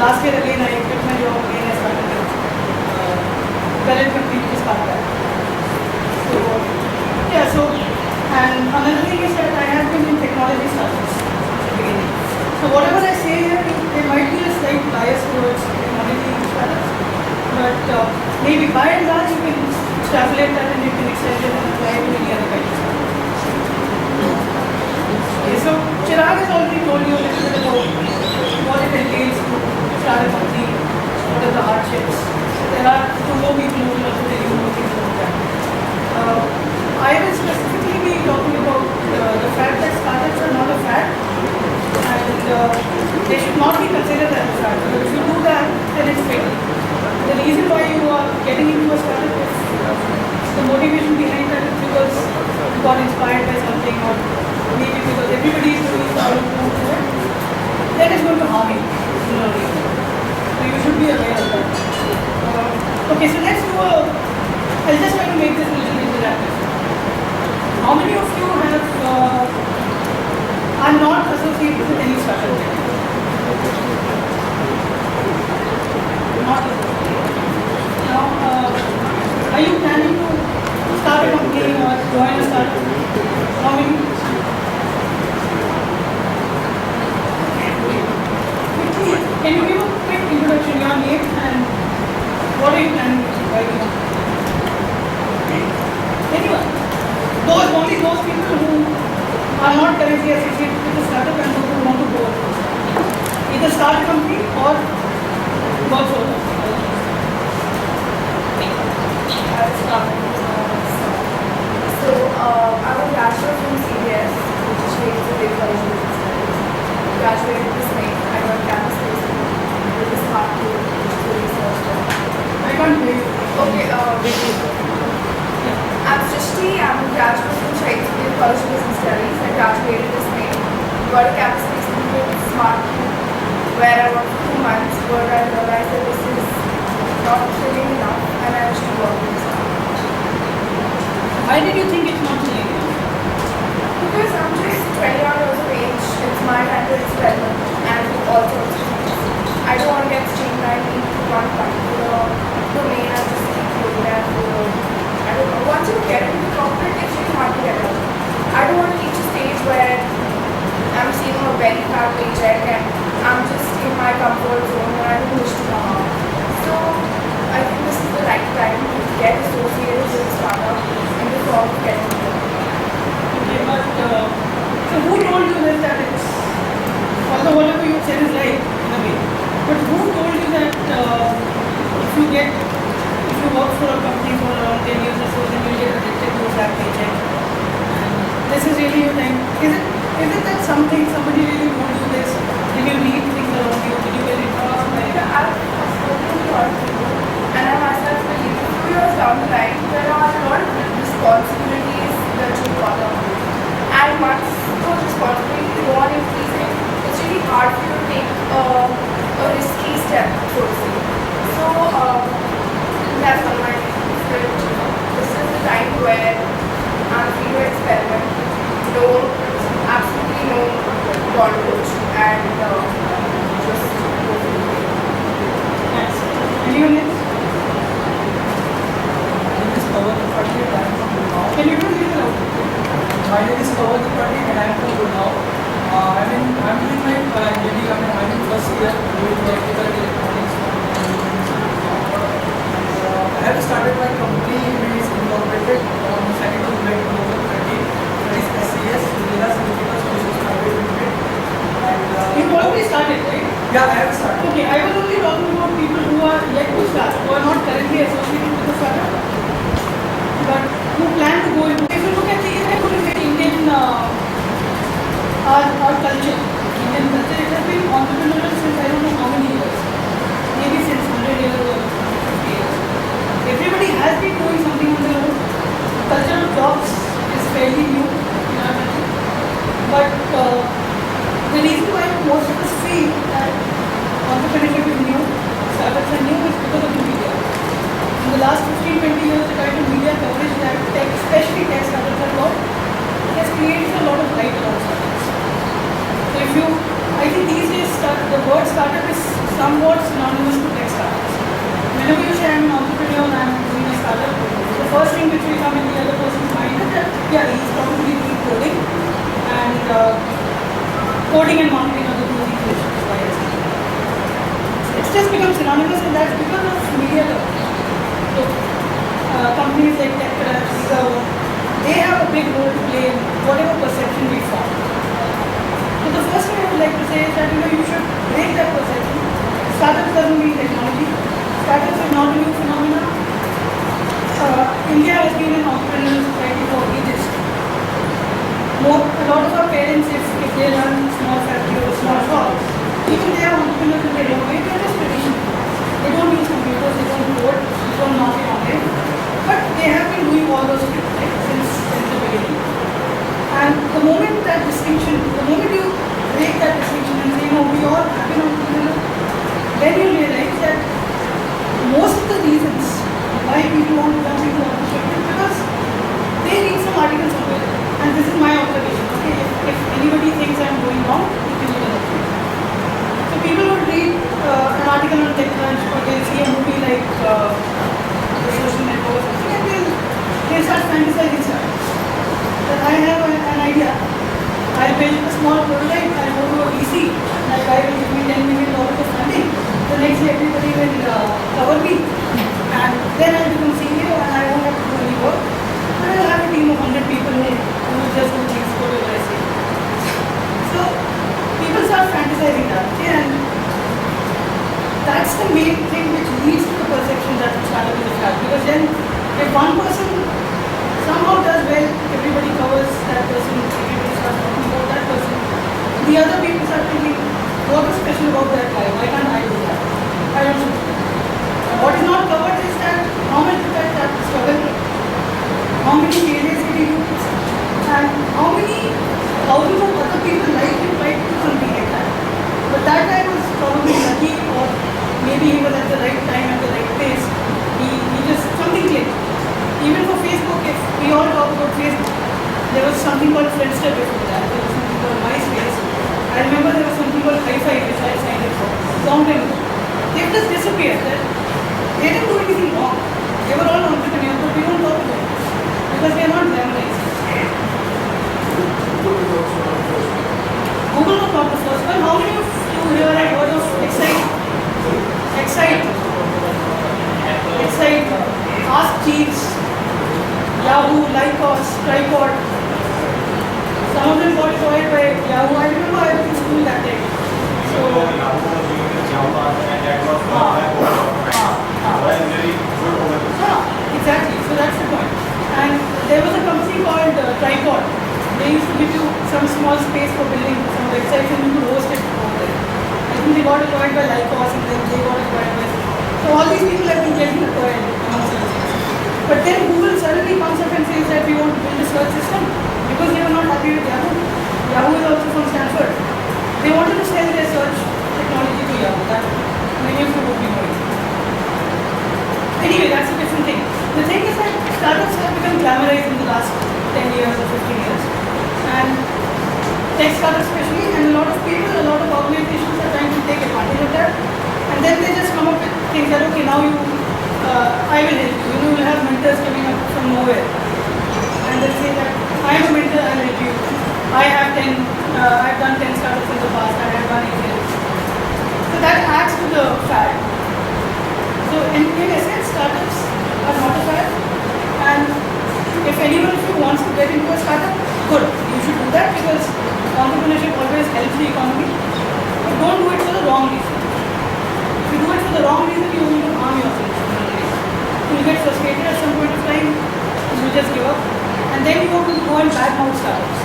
last year again I quit my job again. I started with current company which is Sparta. So yeah, so and another thing is that I have been in technology startups since the beginning. So whatever I say here, there might be a slight bias towards technology startups, but maybe by and large you can extrapolate that and you can extend it and apply it to any other kind of startup. Okay, so Chirag has already told you a little bit about what it entails to start a company, what are the hardships. There are two more people who will also tell you more things about that. I will specifically be talking about the fact that startups are not a fad, and they should not be considered as a fad. Because if you do that, then it's fail. The reason why you are getting into a startup is the motivation behind that is because you got inspired by something, or maybe because everybody is doing something, that is going to harm you. So you should be aware of that. Okay, so let's do I'll just try to make this a little interactive. How many of you are not associated with any startup? Not associated. Now, are you planning to start a company or join a startup? How many? Can you give a quick introduction, your name and what are you planning to do? Anyone? Only those people who are not currently associated with the startup and who want to go either start a company or work for them. I'll start. So, I'm a graduate from CBS, which is the Big College of Business Studies. Graduated this May. I got campus placement with the Smart Tool, which is the research job. I can't hear you. Okay, I'm Srishti. I'm a graduate from Big College of Business Studies. I graduated this May. Got a campus placement with Smart Tool, where I worked for 2 months, but I realized that this is not filling enough and I wish to work with this. Why did you think it's not filling enough? Because I'm just 21 years of age, it's my time to experiment and do all sorts of things. I don't want to get streamlined into one particular domain and just keep doing that for, I don't know, once you get into corporate, it's really hard to get out. I don't want to reach a stage where I'm seeing a very fat paycheck and I'm just in my comfort zone and I don't wish to come out. So I think this is the right time to get associated with a startup and to sort of get into it. Okay, but so who told you that it's, although whatever you said is right in a way, but who told you that if you work for a company for around 10 years or so, then you'll get addicted to that paycheck? And this is really your time. Is it that somebody really told you this? Did you read things around you? Did you get influenced by it? I've spoken to a lot of people and I myself believe a few years down the line there are a lot of responsibilities that you follow. And once those responsibilities go on increasing, it's really hard for you to take a risky step towards it. So that's what my this is the time where I'm free to experiment, absolutely no bondage, and just go for it. Yes. Anyone else? Can you do this now? My name is Pawan Tripathi and I am from Gurgaon. I'm doing my engineering. I'm in first year doing electrical electronics. I have started my company which is incorporated on 2nd of May 2013. That is SCS, Srila Electrical Solutions Private Limited. You've already started, right? Yeah, I have started. Okay, I was only talking about people who are yet to start, who are not currently associated with the startup, but who plan to go into. If you look at Indian our culture, it has been entrepreneurial since I don't know how many years, maybe since 100 years or 50 years. Everybody has been doing something on their own. Culture of jobs is fairly new in our country, but the reason why most of us feel that entrepreneurship is new, startups are new, is because of the media. In the last 15-20 years, the kind of media coverage that especially tech startups have got, has created a lot of hype around startups. So I think these days the word startup is somewhat synonymous to tech startups. Whenever you say I'm an entrepreneur and I'm doing a startup, the first thing which will come in the other person's mind is that, yeah, he's probably doing coding, and coding and marketing are the two things which is why it's just become synonymous, and that's because of media coverage. So, companies like TechCrunch, they have a big role to play in whatever perception we form. So the first thing I would like to say is that you should break that perception. Startups doesn't mean technology. Startups is not a new phenomenon. India has been an entrepreneurial society for ages. A lot of our parents, if they run small factory or small shop, even they are entrepreneurs in their own way, they're just traditional. They don't use computers, they don't code, they don't market online. But they have been doing all those things, right, since the beginning. And the moment you break that distinction and say, no, we all have been entrepreneurs, then you realize that most of the reasons why people want to jump into entrepreneurship is because they read some article somewhere. And this is my observation. Okay, if anybody thinks I'm going wrong, you can look at it. So people would read an article on TechCrunch, or they'll see a movie like The Social Network or something, and they'll start fantasizing stuff. That I have an idea. I'll build a small prototype, I'll go to a VC, that guy will give me $10 million of funding. The next day everybody will cover me, and then I'll become CEO and I won't have to do any work. And I'll have a team of 100 people who will just do things for what I say. So people start fantasizing that, okay? And that's the main thing which leads to the perception that startup is a fad. Because then if one person somehow does well, everybody covers that person, everybody starts talking about that person. The other people start thinking, what is special about that guy? Why can't I do that? I don't know. What is not covered is that how much did that struggle, how many failures did he do, and how many thousands of other people like him tried to do something like that. But that guy was probably lucky, or maybe he was at the right time, at the right place. He just, something clicked. Even for Facebook, if we all talk about Facebook, there was something called Friendster before that, there was something called MySpace. I remember there was something called Hi-Fi which I signed up for, long time ago. They've just disappeared. They didn't do anything wrong. They were all entrepreneurs, but we don't talk about it because they are not glamorized. Google was not the first one. How many of you here have heard of Excite? Ask Jeeves, Yahoo, Lycos, Tripod. Some of them got acquired by Yahoo. I remember I was in school that day. So Yahoo was using Java and that was very good over there. Exactly. So that's the point. And there was a company called Tripod. They used to give you some small space for building some websites and you could host it over there. I think they got acquired by Lycos and then they got acquired by. So all these people have been getting acquired amongst themselves. But then Google suddenly comes up and says that we want to build a search system because they were not happy with Yahoo. Yahoo is also from Stanford. They wanted to sell their search technology to Yahoo. That many of you would be knowing. Anyway, that's a different thing. The thing is that startups have become glamorized in the last 10 years or 15 years. And tech startups especially, and a lot of people, a lot of organizations are trying to take advantage of that. And then they just come up with things that, okay, now I will help you. You will have mentors coming up from nowhere. And they'll say that, I am a mentor, I will help you. I've done 10 startups in the past, I have done 8 years. So that adds to the fad. So in essence, startups are not a fad. And if anyone of you wants to get into a startup, good. You should do that because entrepreneurship always helps the economy. But don't do it for the wrong reason. If you do it for the wrong reason, you will harm yourself. You will get frustrated at some point of time, you will just give up. And then you go and badmouth startups.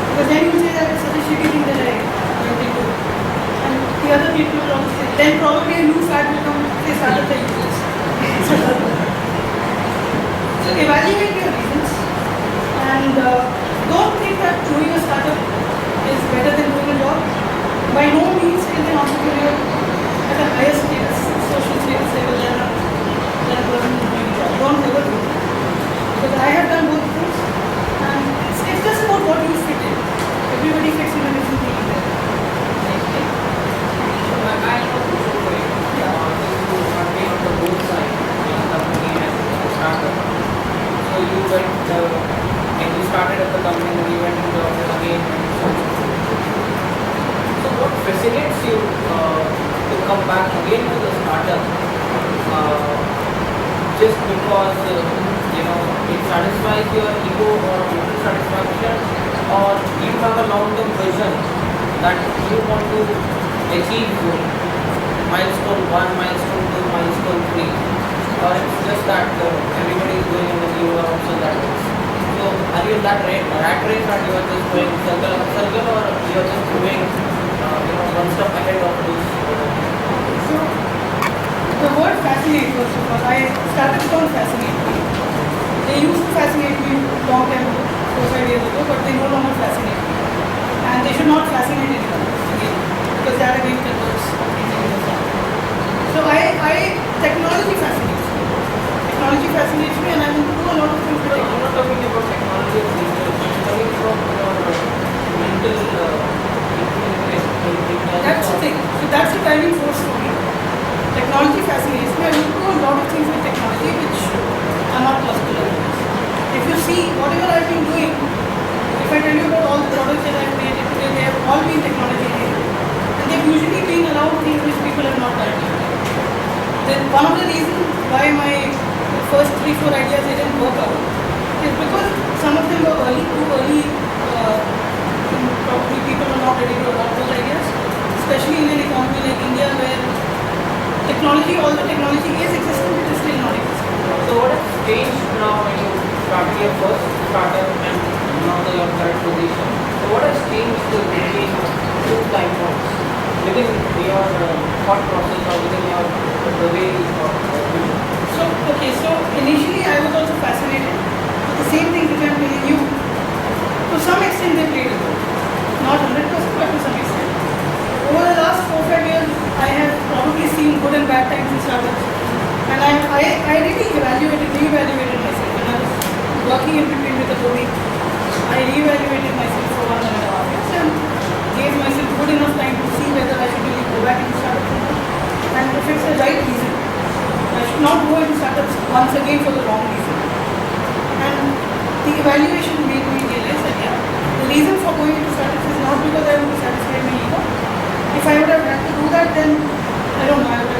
Because then you say that it's such a shitty thing that I went into. And the other people will also say, then probably a new fad will come, say startups are useless. So evaluate your reasons. And don't think that doing a startup is better than doing a job. By no means is an entrepreneur at a higher status, social status level than a person doing a job. Don't ever do that. Because I have done both things. And it's just about what you fit in. Everybody fits in a different thing. I just because it satisfies your ego or mental satisfaction, or you have a long-term vision that you want to achieve milestone 1, milestone 2, milestone 3, or it's just that everybody is going and you are also that way. So are you in that rat race that you are just going circle after circle, or you are just going one step ahead of this? So, the word fascinate, first of all, I started to fascinate me. They used to fascinate me long time ago, 4-5 years ago, but they no longer fascinate me. And they should not fascinate anyone again, because they are against the words of these. So technology fascinates me. Technology fascinates me, and I want to do a lot of things with I'm technology. not talking about technology as research, I'm talking from your mental That's the thing. So that's the driving force for me. Technology fascinates me. I want to do a lot of things with technology which are not possible otherwise. If you see whatever I've been doing, if I tell you about all the products that I've created today, they have all been technology enabled. And they've usually been around things which people have not done before. Then one of the reasons why my first 3-4 ideas didn't work out is because some of them were too early. Probably people are not ready to adopt those ideas, especially in an economy like India where all the technology is existing, it is still not existing. So what has changed now when you started your first startup and now your current position? So what has changed between two time points within your thought process or within the way you thought? So initially I was also fascinated with the same thing which I am telling you. To some extent they played a role. Not 100%, but to some extent. Over the last 4-5 years, I have probably seen good and bad times in startups. And I really reevaluated myself. When I was working in between with the Adobe, I reevaluated myself for 1.5 years and gave myself good enough time to see whether I should really go back into startups. And if it's the right reason, I should not go into startups once again for the wrong reason. And the evaluation made me realize that the reason for going into startups is not because I want to satisfy my ego. If I would have had to do that, then I don't know, I would have